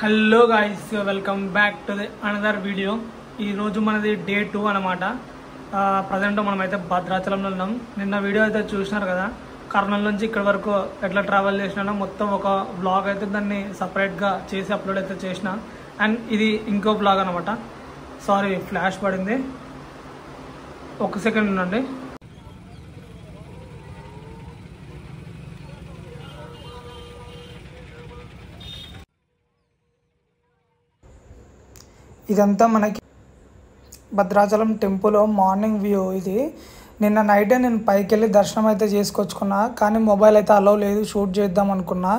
Hello guys, welcome back to the another video. ఈరోజు మనది day 2 అనమాట. ప్రజెంట్ మనమైతే భద్రాచలంలో ఉన్నాం. నిన్న వీడియో అయితే చూసినారు కదా, కర్నూలు నుంచి ఇక్కడ వరకు ఎట్లా ట్రావెల్ చేసినా మొత్తం ఒక బ్లాగ్ అయితే దాన్ని సపరేట్గా చేసి అప్లోడ్ అయితే చేసిన. అండ్ ఇది ఇంకో బ్లాగ్ అనమాట. సారీ, ఫ్లాష్ పడింది, ఒక సెకండ్ ఉండండి. ఇదంతా మనకి భద్రాచలం టెంపుల్ మార్నింగ్ వ్యూ. ఇది నిన్న నైటే నేను పైకి వెళ్ళి దర్శనం అయితే చేసుకొచ్చుకున్నా, కానీ మొబైల్ అయితే అలౌ లేదు, షూట్ చేద్దాం అనుకున్నా.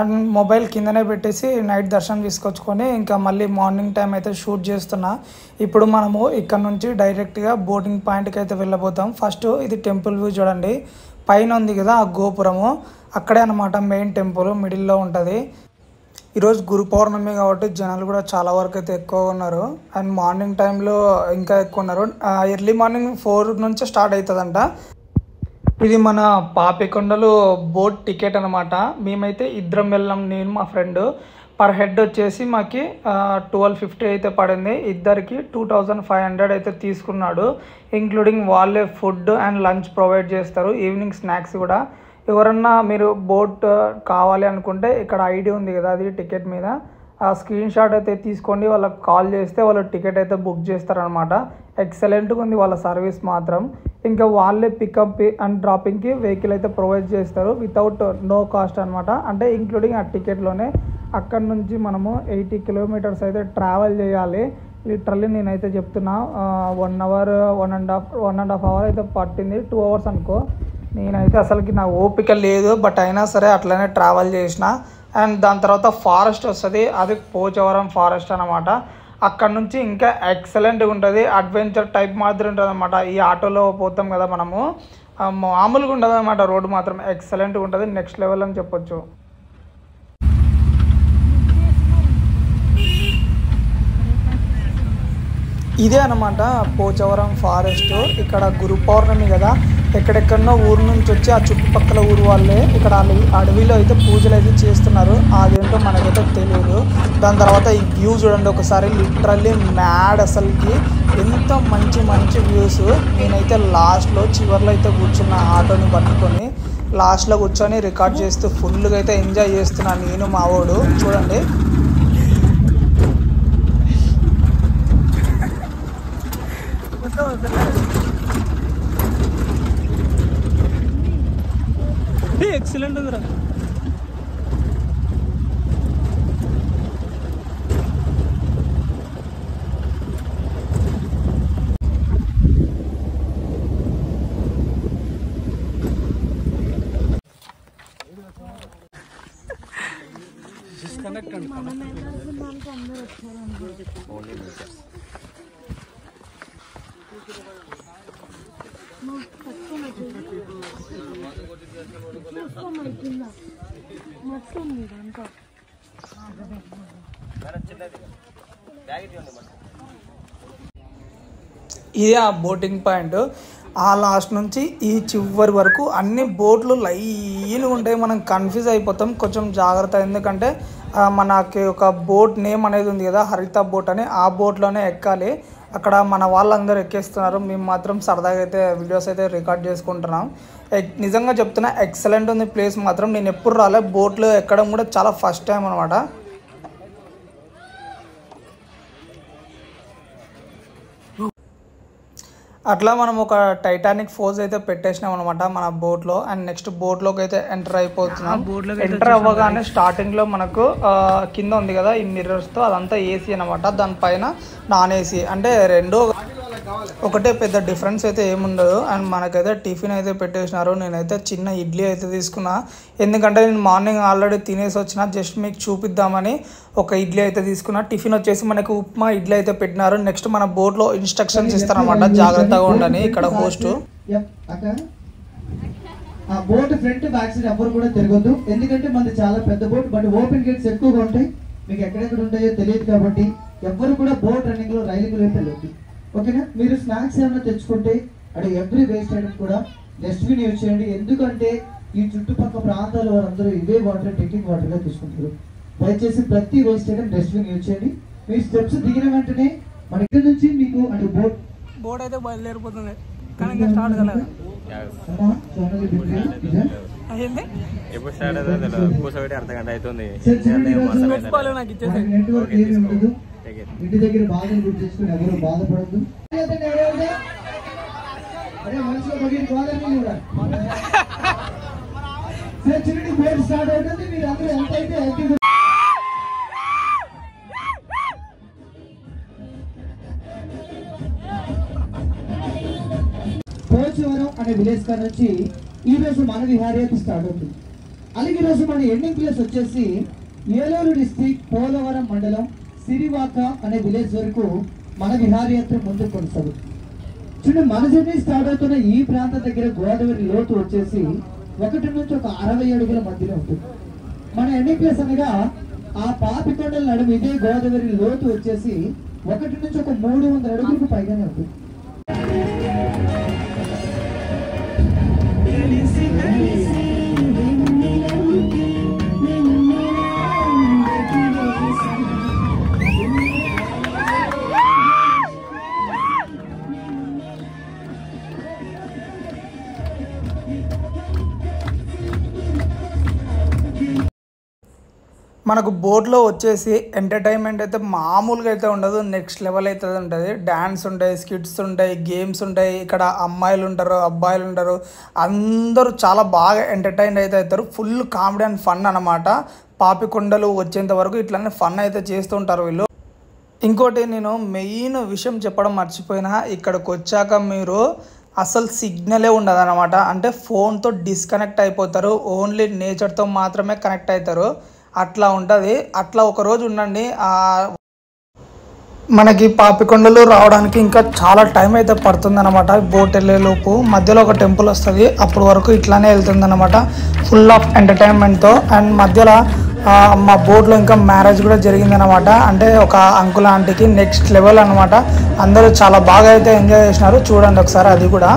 అండ్ మొబైల్ కిందనే పెట్టేసి నైట్ దర్శనం తీసుకొచ్చుకొని ఇంకా మళ్ళీ మార్నింగ్ టైం అయితే షూట్ చేస్తున్నా. ఇప్పుడు మనము ఇక్కడ నుంచి డైరెక్ట్గా బోటింగ్ పాయింట్కి అయితే వెళ్ళబోతాం. ఫస్ట్ ఇది టెంపుల్ వ్యూ చూడండి, పైన ఉంది కదా ఆ గోపురము, అక్కడే అనమాట మెయిన్ టెంపుల్, మిడిల్లో ఉంటుంది. ఈరోజు గురు పౌర్ణమి కాబట్టి జనాలు కూడా చాలా వరకు అయితే ఎక్కువ ఉన్నారు. అండ్ మార్నింగ్ టైంలో ఇంకా ఎక్కువ ఉన్నారు. ఎర్లీ మార్నింగ్ 4 నుంచి స్టార్ట్ అవుతుందంట. ఇది మన పాపికొండలు బోట్ టికెట్ అనమాట. మేమైతే ఇద్దరం వెళ్ళాం, నేను మా ఫ్రెండ్. పర్ హెడ్ వచ్చేసి మాకి 1250 అయితే పడింది. ఇద్దరికి 2500 అయితే తీసుకున్నాడు. ఇంక్లూడింగ్ వాళ్ళే ఫుడ్ అండ్ లంచ్ ప్రొవైడ్ చేస్తారు, ఈవినింగ్ స్నాక్స్ కూడా. ఎవరన్నా మీరు బోట్ కావాలి అనుకుంటే ఇక్కడ ఐడి ఉంది కదా, అది టికెట్ మీద ఆ స్క్రీన్ షాట్ అయితే తీసుకోండి. వాళ్ళకి కాల్ చేస్తే వాళ్ళు టికెట్ అయితే బుక్ చేస్తారనమాట. ఎక్సలెంట్గా ఉంది వాళ్ళ సర్వీస్ మాత్రం. ఇంకా వాళ్ళే పికప్ అండ్ డ్రాపింగ్కి వెహికల్ అయితే ప్రొవైడ్ చేస్తారు వితౌట్ నో కాస్ట్ అనమాట. అంటే ఇంక్లూడింగ్ ఆ టికెట్లోనే. అక్కడ నుంచి మనము 80 కిలోమీటర్స్ అయితే ట్రావెల్ చేయాలి. లిటరల్లీ నేనైతే చెప్తున్నా 1 అవర్ 1.5 అవర్ అయితే పట్టింది, 2 అవర్స్ అనుకో. నేనైతే అసలుకి నా ఓపిక లేదు, బట్ అయినా సరే అట్లనే ట్రావెల్ చేసిన. అండ్ దాని తర్వాత ఫారెస్ట్ వస్తుంది, అది పోచవరం ఫారెస్ట్ అనమాట. అక్కడ నుంచి ఇంకా ఎక్సలెంట్గా ఉంటుంది, అడ్వెంచర్ టైప్ మాదిరి ఉంటుంది అనమాట. ఈ ఆటోలో పోతాం కదా మనము, మామూలుగా ఉండదు అనమాట. రోడ్డు మాత్రం ఎక్సలెంట్గా ఉంటుంది, నెక్స్ట్ లెవెల్ అని చెప్పొచ్చు. ఇదే అనమాట పోచవరం ఫారెస్ట్. ఇక్కడ గురు పౌర్ణమి కదా, ఎక్కడెక్కడనో ఊరు నుంచి వచ్చి ఆ చుట్టుపక్కల ఊరు వాళ్ళే ఇక్కడ అడవిలో అయితే పూజలు అయితే చేస్తున్నారు. అదేంటో మనకైతే తెలియదు. దాని తర్వాత ఈ వ్యూ చూడండి ఒకసారి, లిటరల్లీ మ్యాడ్ అసలుకి. ఎంత మంచి మంచి వ్యూస్. నేనైతే లాస్ట్లో చివర్లో అయితే కూర్చున్న ఆటోని పట్టుకొని, లాస్ట్లో కూర్చొని రికార్డ్ చేస్తూ ఫుల్గా అయితే ఎంజాయ్ చేస్తున్నాను నేను మా వాడు. చూడండి ఎక్సలెంట్ ఉందిరా. డిస్కనెక్ట్ అండి. ఇదే ఆ బోటింగ్ పాయింట్. ఆ లాస్ట్ నుంచి ఈ చివరి వరకు అన్ని బోట్లు లైన్గా ఉంటాయి. మనం కన్ఫ్యూజ్ అయిపోతాం, కొంచెం జాగ్రత్త. ఎందుకంటే మనకి ఒక బోట్ నేమ్ అనేది ఉంది కదా, హరిత బోట్ అని, ఆ బోట్లోనే ఎక్కాలి. అక్కడ మన వాళ్ళందరూ ఎక్కేస్తున్నారు, మేము మాత్రం సరదాగా అయితే వీడియోస్ అయితే రికార్డ్ చేసుకుంటున్నాం. నిజంగా చెప్తున్నా, ఎక్సలెంట్ ఉంది ప్లేస్ మాత్రం. నేను ఎప్పుడు రాలే, బోట్లో ఎక్కడం కూడా చాలా ఫస్ట్ టైం అనమాట. అట్లా మనం ఒక టైటానిక్ ఫోజ్ అయితే పెట్టేసినాం అనమాట మన బోట్లో. అండ్ నెక్స్ట్ బోట్లోకి అయితే ఎంటర్ అయిపోతున్నాం. ఎంటర్ అవ్వగానే స్టార్టింగ్లో మనకు కింద ఉంది కదా ఈ మిర్రర్స్తో, అదంతా ఏసీ అనమాట. దానిపైన నాన్ ఏసీ, అంటే రెండో ఒకటే, పెద్ద డిఫరెన్స్ అయితే ఏముండదు. అండ్ మనకైతే టిఫిన్ అయితే పెట్టేసినారు. నేనైతే చిన్న ఇడ్లీ అయితే తీసుకున్నా, ఎందుకంటే నేను మార్నింగ్ ఆల్రెడీ తినేసి వచ్చిన, జస్ట్ మీకు చూపిద్దామని ఒక ఇడ్లీ అయితే తీసుకున్నా. టిఫిన్ వచ్చేసి మనకు ఉప్మా ఇడ్లీ అయితే పెట్టినారు. నెక్స్ట్ మన బోట్లో ఇన్స్ట్రక్షన్స్ ఇస్తారనమాట, జాగ్రత్తగా ఉండని ఇక్కడ హోస్ట్. ఆ బోట్ ఫ్రంట్ బ్యాక్ సైడ్ ఎవరు కూడా తిరగొద్దు, ఎందుకంటే మనది చాలా పెద్ద బోట్, బట్ ఓపెన్ గేట్స్ ఎక్కువగా ఉంటాయి. మీకు ఎక్కడెక్కడ ఉంటాయో తెలియదు కాబట్టి ఎవరు కూడా బోట్ రన్నింగ్ లో రైలింగ్ వైపు వెళ్ళొద్దు, ఓకేనా? మీరు స్నాక్స్ ఏమైనా తెచ్చుకుంటే అక్కడ ఎవ్రీ వేస్ట్ ఐటమ్ కూడా డస్ట్బిన్ యూజ్ చేయండి. ఎందుకంటే ఈ చుట్టుపక్కల ప్రాంతాల వారందరూ ఇవే వాటర్ డ్రింకింగ్ వాటర్ గా తీసుకుంటారు. దయచేసి ప్రతి వేస్ట్ ఐటమ్ డస్ట్బిన్ యూజ్ చేయండి. మీరు స్టెప్స్ దిగిన వెంటనే మన ఇక్కడ నుంచి మీకు అంటే బోర్డు అయితే బయలుదేరిపోతుంది కానీ ఇంకా స్టార్ట్ కాలేదు. ఎప్పుడు స్టార్ట్ అవుతుంది కూర్చోబెట్టి అర్ధగంట అవుతుంది. ఇంటి దగ్గర బాధను గుర్తు చేసుకుని ఎవరు బాధపడద్దు. అరే మనసులో పడిన బాధని కూడా చిన్నటి బోర్డు స్టార్ట్ అవుతుంది. మీరు అందరూ ఎంత అయితే యాక్టివ్ పోచవరం అనే విలేజ్ కాడ నుంచి ఈ రోజు మన విహారయాత్ర స్టార్ట్ అవుతుంది. అలాగే ఈ రోజు మన ఎండింగ్ ప్లేస్ వచ్చేసి ఏలూరు డిస్ట్రిక్ట్ పోలవరం మండలం సిరివాక అనే విలేజ్ వరకు మన విహారయాత్ర ముందుకు కొనసాగుతుంది. చూడండి, మన జర్నీ స్టార్ట్ అవుతున్న ఈ ప్రాంతం దగ్గర గోదావరి లోతు వచ్చేసి 1 నుంచి 60 అడుగుల మధ్యలో ఉంటుంది. మన ఎండింగ్ ప్లేస్ అనగా ఆ పాపికొండల నడుము ఇదే గోదావరి లోతు వచ్చేసి 1 నుంచి 300 అడుగులకు పైగానే ఉంటుంది. మనకు బోట్లో వచ్చేసి ఎంటర్టైన్మెంట్ అయితే మామూలుగా అయితే ఉండదు, నెక్స్ట్ లెవెల్ అయితే ఉంటుంది. డ్యాన్స్ ఉంటాయి, స్కిట్స్ ఉంటాయి, గేమ్స్ ఉంటాయి. ఇక్కడ అమ్మాయిలు ఉంటారు, అబ్బాయిలు ఉంటారు, అందరూ చాలా బాగా ఎంటర్టైన్ అయితే అవుతారు. ఫుల్ కామెడీ అండ్ ఫన్ అనమాట. పాపికొండలు వచ్చేంత వరకు ఇట్లానే ఫన్ అయితే చేస్తుంటారు వీళ్ళు. ఇంకోటి నేను మెయిన్ విషయం చెప్పడం మర్చిపోయినా, ఇక్కడికి వచ్చాక మీరు అసలు సిగ్నలే ఉండదు అనమాట. అంటే ఫోన్తో డిస్కనెక్ట్ అయిపోతారు, ఓన్లీ నేచర్తో మాత్రమే కనెక్ట్ అవుతారు. అట్లా ఉంటుంది. అట్లా ఒకరోజు ఉండండి. మనకి పాపికొండలు రావడానికి ఇంకా చాలా టైం అయితే పడుతుంది అనమాట. బోట్ వెళ్ళేలోపు మధ్యలో ఒక టెంపుల్ వస్తుంది, అప్పటి వరకు ఇట్లానే వెళ్తుంది అనమాట, ఫుల్ ఆఫ్ ఎంటర్టైన్మెంట్తో. అండ్ మధ్యలో మా బోట్లో ఇంకా మ్యారేజ్ కూడా జరిగిందనమాట. అంటే ఒక అంకుల్ ఆంటీకి నెక్స్ట్ లెవెల్ అనమాట. అందరూ చాలా బాగా అయితే ఎంజాయ్ చేసినారు. చూడండి ఒకసారి అది కూడా.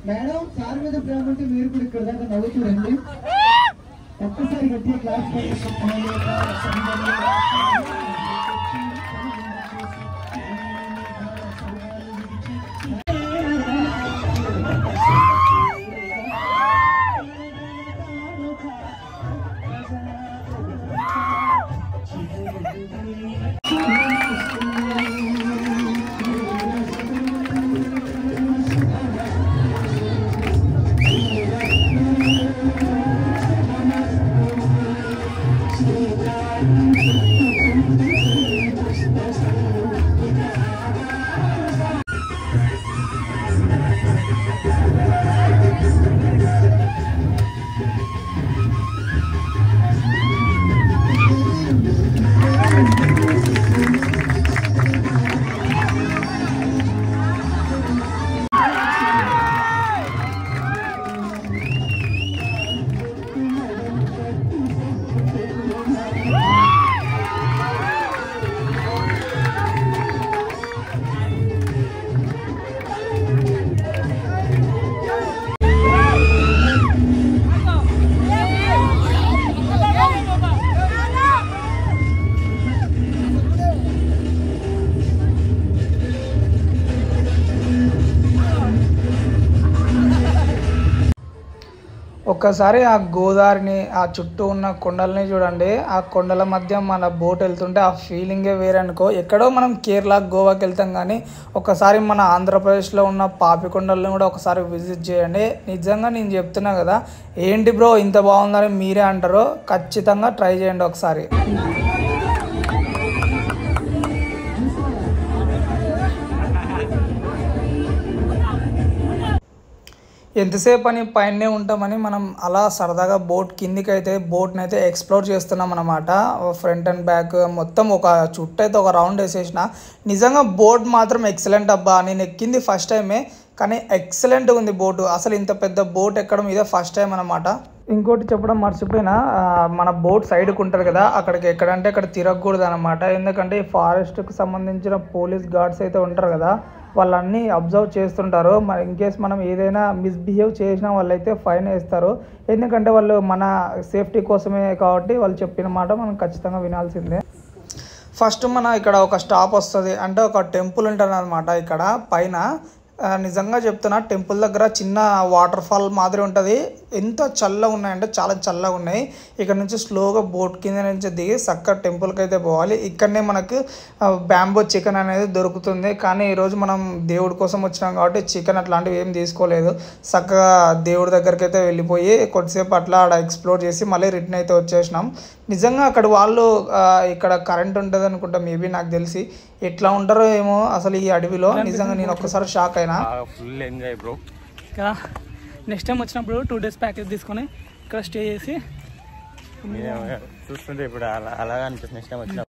మేడం సార్ మీద ప్రేమ ఉంటే మీరు కూడా ఇక్కడ దాకా నవ్వుతూ రండి. ఒక్కసారి గట్టిగా క్లాస్ ఒక్కసారి ఆ గోదావరిని, ఆ చుట్టూ ఉన్న కొండలని చూడండి. ఆ కొండల మధ్య మన బోట్ వెళ్తుంటే ఆ ఫీలింగే వేరే అనుకో. ఎక్కడో మనం కేరళ, గోవాకి వెళ్తాం, కానీ ఒకసారి మన ఆంధ్రప్రదేశ్లో ఉన్న పాపికొండలను కూడా ఒకసారి విజిట్ చేయండి. నిజంగా నేను చెప్తున్నా కదా, ఏంటి బ్రో ఇంత బాగుందని మీరే అంటారో. ఖచ్చితంగా ట్రై చేయండి ఒకసారి. ఎంతసేపు అని పైనే ఉంటామని మనం అలా సరదాగా బోట్ కిందికి అయితే బోట్ని అయితే ఎక్స్ప్లోర్ చేస్తున్నాం అన్నమాట. ఫ్రంట్ అండ్ బ్యాక్ మొత్తం ఒక చుట్టూ అయితే ఒక రౌండ్ వేసేసిన. నిజంగా బోట్ మాత్రం ఎక్సలెంట్ అబ్బా. నేను ఎక్కింది ఫస్ట్ టైమే కానీ ఎక్సలెంట్గా ఉంది బోటు. అసలు ఇంత పెద్ద బోట్ ఎక్కడం ఇదే ఫస్ట్ టైం అనమాట. ఇంకోటి చెప్పడం మర్చిపోయినా, మన బోట్ సైడ్కి ఉంటుంది కదా, అక్కడికి ఎక్కడంటే అక్కడ తిరగకూడదు అనమాట. ఎందుకంటే ఈ ఫారెస్ట్కి సంబంధించిన పోలీస్ గార్డ్స్ అయితే ఉంటారు కదా, వాళ్ళన్నీ అబ్జర్వ్ చేస్తుంటారు. మరి ఇన్ కేస్ మనం ఏదైనా మిస్బిహేవ్ చేసిన వాళ్ళైతే ఫైన్ వేస్తారు. ఎందుకంటే వాళ్ళు మన సేఫ్టీ కోసమే కాబట్టి వాళ్ళు చెప్పిన మాట మనం ఖచ్చితంగా వినాల్సిందే. ఫస్ట్ మన ఇక్కడ ఒక స్టాప్ వస్తుంది, అంటే ఒక టెంపుల్ ఉంటుంది అనమాట ఇక్కడ పైన. నిజంగా చెప్తున్నా, టెంపుల్ దగ్గర చిన్న వాటర్ ఫాల్ మాదిరి ఉంటుంది. ఎంత చల్లగా ఉన్నాయంటే చాలా చల్లగా ఉన్నాయి. ఇక్కడ నుంచి స్లోగా బోట్ కింద నుంచి దిగి చక్కగా టెంపుల్కి అయితే పోవాలి. ఇక్కడనే మనకు బ్యాంబో చికెన్ అనేది దొరుకుతుంది. కానీ ఈరోజు మనం దేవుడి కోసం వచ్చినాం కాబట్టి చికెన్ అట్లాంటివి ఏం తీసుకోలేదు. చక్కగా దేవుడి దగ్గరికి అయితే వెళ్ళిపోయి కొద్దిసేపు అట్లా ఆడ ఎక్స్ప్లోర్ చేసి మళ్ళీ రిటర్న్ అయితే వచ్చేసినాం. నిజంగా అక్కడ వాళ్ళు ఇక్కడ కరెంట్ ఉంటుంది అనుకుంటా, మేబీ నాకు తెలిసి. ఎట్లా ఉంటారో ఏమో అసలు ఈ అడవిలో. నిజంగా నేను ఒక్కసారి షాక్ అయినా. Full enjoy bro. ఇక్కడ నెక్స్ట్ టైం వచ్చినప్పుడు 2 days ప్యాకేజ్ తీసుకొని ఇక్కడ స్టే చేసి చూస్తుంటే ఇప్పుడు అలాగా అనిపిస్తుంది. నెక్స్ట్ టైం వచ్చినప్పుడు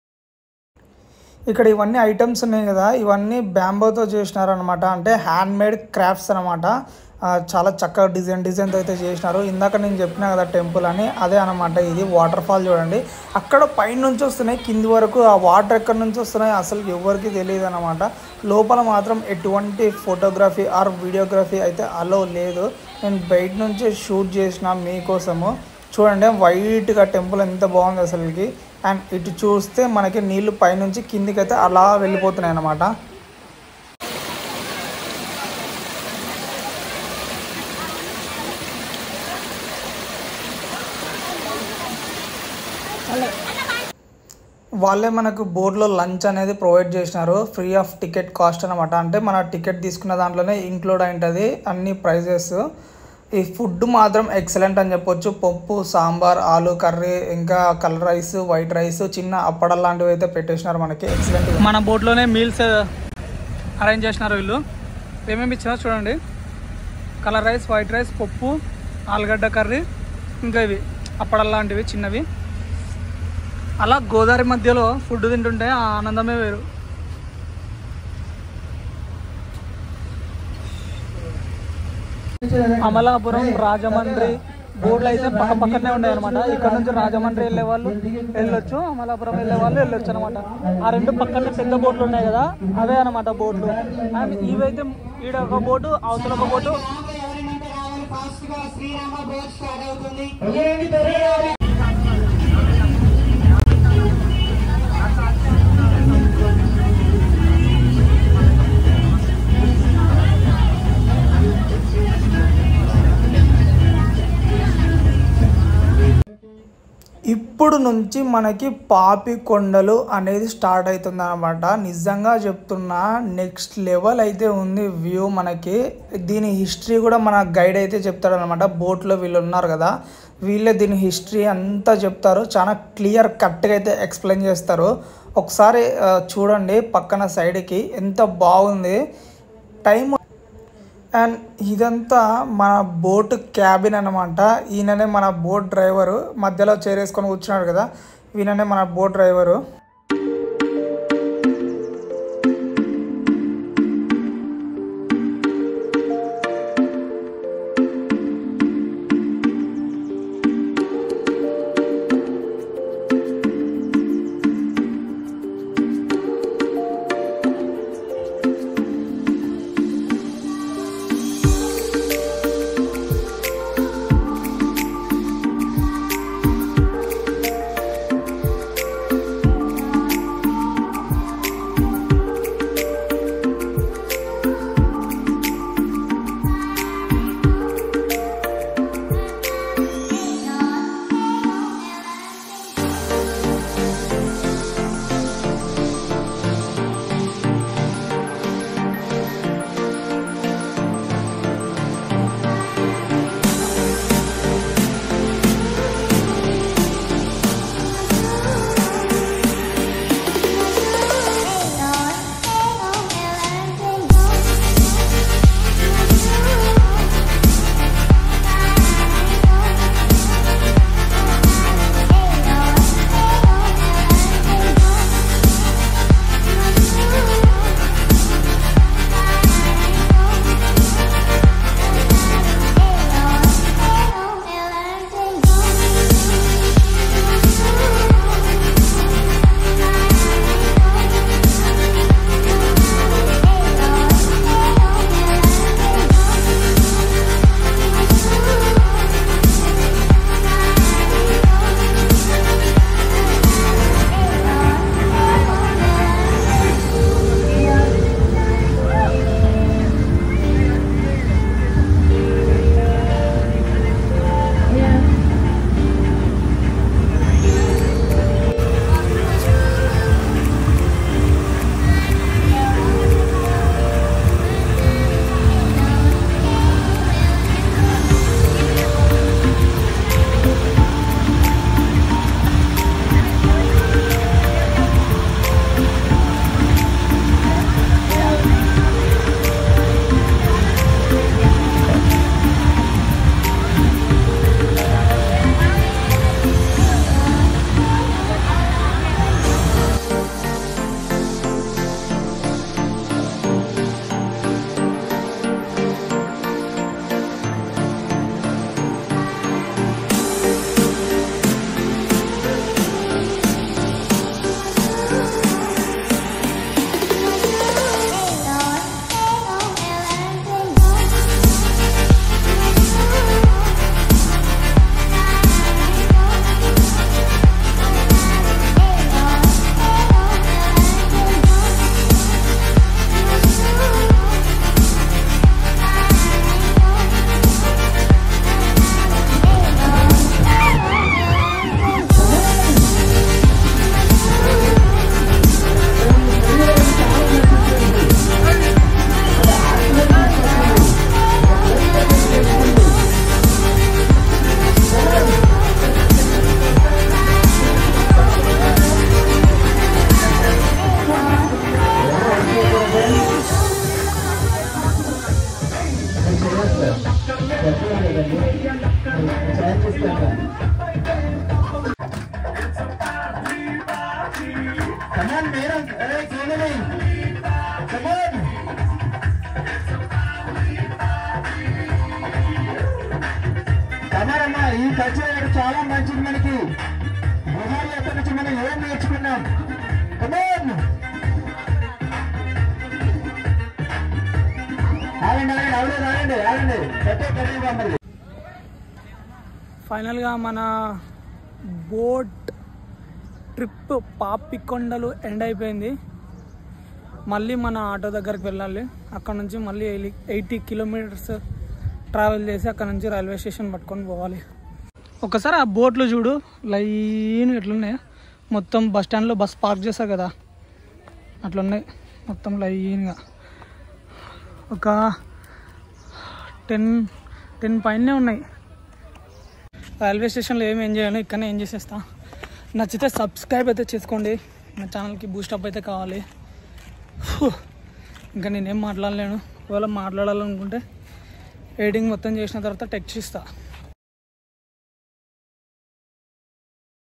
ఇక్కడ ఇవన్నీ ఐటమ్స్ ఉన్నాయి కదా, ఇవన్నీ బ్యాంబోతో చేసినారనమాట. అంటే హ్యాండ్ మేడ్ క్రాఫ్ట్స్ అనమాట. చాలా చక్కగా డిజైన్తో అయితే చేసినారు. ఇందాక నేను చెప్పినా కదా టెంపుల్ అని, అదే అనమాట ఇది. వాటర్ ఫాల్ చూడండి, అక్కడ పైన నుంచి వస్తున్నాయి కింది వరకు. ఆ వాటర్ ఎక్కడి నుంచి వస్తున్నాయి అసలు ఎవరికి తెలియదు అనమాట. లోపల మాత్రం ఎటువంటి ఫోటోగ్రఫీ ఆర్ వీడియోగ్రఫీ అయితే అలో లేదు. నేను బయట నుంచి షూట్ చేసిన మీకోసము. చూడండి వైట్గా టెంపుల్ ఎంత బాగుంది అసలుకి. అండ్ ఇటు చూస్తే మనకి నీళ్లు పైనుంచి కిందికి అయితే అలా వెళ్ళిపోతున్నాయి అన్నమాట. వాళ్ళే మనకు బోర్డులో లంచ్ అనేది ప్రొవైడ్ చేసినారు, ఫ్రీ ఆఫ్ టికెట్ కాస్ట్ అనమాట. అంటే మన టికెట్ తీసుకున్న దాంట్లోనే ఇంక్లూడ్ అయి ఉంటుంది అన్ని ప్రైజెస్. ఈ ఫుడ్ మాత్రం ఎక్సలెంట్ అని చెప్పొచ్చు. పప్పు, సాంబార్, ఆలు కర్రీ, ఇంకా కలర్ రైస్, వైట్ రైస్, చిన్న అప్పడాలు లాంటివి అయితే పెట్టేసినారు మనకి. ఎక్సలెంట్. మన బోట్లోనే మీల్స్ అరేంజ్ చేసినారు వీళ్ళు. ఏమేమి ఇచ్చినారో చూడండి. కలర్ రైస్, వైట్ రైస్, పప్పు, ఆలుగడ్డ కర్రీ, ఇంకా ఇవి అప్పడాలు లాంటివి చిన్నవి. అలా గోదావరి మధ్యలో ఫుడ్ తింటుంటే ఆ ఆనందమే వేరు. అమలాపురం, రాజమండ్రి బోర్డులు అయితే పక్క పక్కనే ఉన్నాయి అనమాట. ఇక్కడ నుంచి రాజమండ్రి వెళ్ళే వాళ్ళు వెళ్ళొచ్చు, అమలాపురం వెళ్ళే వాళ్ళు వెళ్ళొచ్చు అనమాట. ఆ 2 పక్కనే పెద్ద బోట్లు ఉన్నాయి కదా, అవే అనమాట బోట్లు. అండ్ ఇవైతే ఈడ ఒక బోటు, అవతల ఒక బోటు. ఇప్పుడు నుంచి మనకి పాపికొండలు అనేది స్టార్ట్ అవుతుంది అనమాట. నిజంగా చెప్తున్నా నెక్స్ట్ లెవెల్ అయితే ఉంది వ్యూ మనకి. దీని హిస్టరీ కూడా మన గైడ్ అయితే చెప్తాడు అనమాట. బోట్లో వీళ్ళు ఉన్నారు కదా, వీళ్ళే దీని హిస్టరీ అంతా చెప్తారు. చాలా క్లియర్ కట్గా అయితే ఎక్స్ప్లెయిన్ చేస్తారు. ఒకసారి చూడండి పక్కన సైడ్కి ఎంత బాగుంది టైం. అండ్ ఇదంతా మన బోట్ క్యాబిన్ అనమాట. ఈయననే మన బోట్ డ్రైవరు, మధ్యలో చేరేసుకొని కూర్చున్నాడు కదా, ఈయననే మన బోట్ డ్రైవరు. ఈ కల్చర్ చాలా మంచిది. మనకి గుహాల ఎక్కడి నుంచి మనం ఏం నేర్చుకున్నాం? కమాన్ ఆగండి. ఫైనల్గా మన బోట్ ట్రిప్ పాపికొండలు ఎండ్ అయిపోయింది. మళ్ళీ మన ఆటో దగ్గరికి వెళ్ళాలి. అక్కడ నుంచి మళ్ళీ 80 కిలోమీటర్స్ ట్రావెల్ చేసి అక్కడ నుంచి రైల్వే స్టేషన్ పట్టుకొని పోవాలి. ఒకసారి ఆ బోట్లు చూడు, లైన్ ఎట్లున్నాయి. మొత్తం బస్ స్టాండ్లో బస్ పార్క్ చేస్తారు కదా, అట్లున్నాయి మొత్తం లైన్గా. ఒక 10 పైనే ఉన్నాయి. రైల్వే స్టేషన్లో ఏమి ఎంజాయ్ చేయను, ఇక్కడనే ఎంజాయ్ చేస్తా. నచ్చితే సబ్స్క్రైబ్ అయితే చేసుకోండి. నా ఛానల్కి బూస్టప్ అయితే కావాలి. ఇంకా నేనేం మాట్లాడలేను. ఒకవేళ మాట్లాడాలనుకుంటే ఎడిటింగ్ మొత్తం చేసిన తర్వాత టెక్స్ట్ ఇస్తా.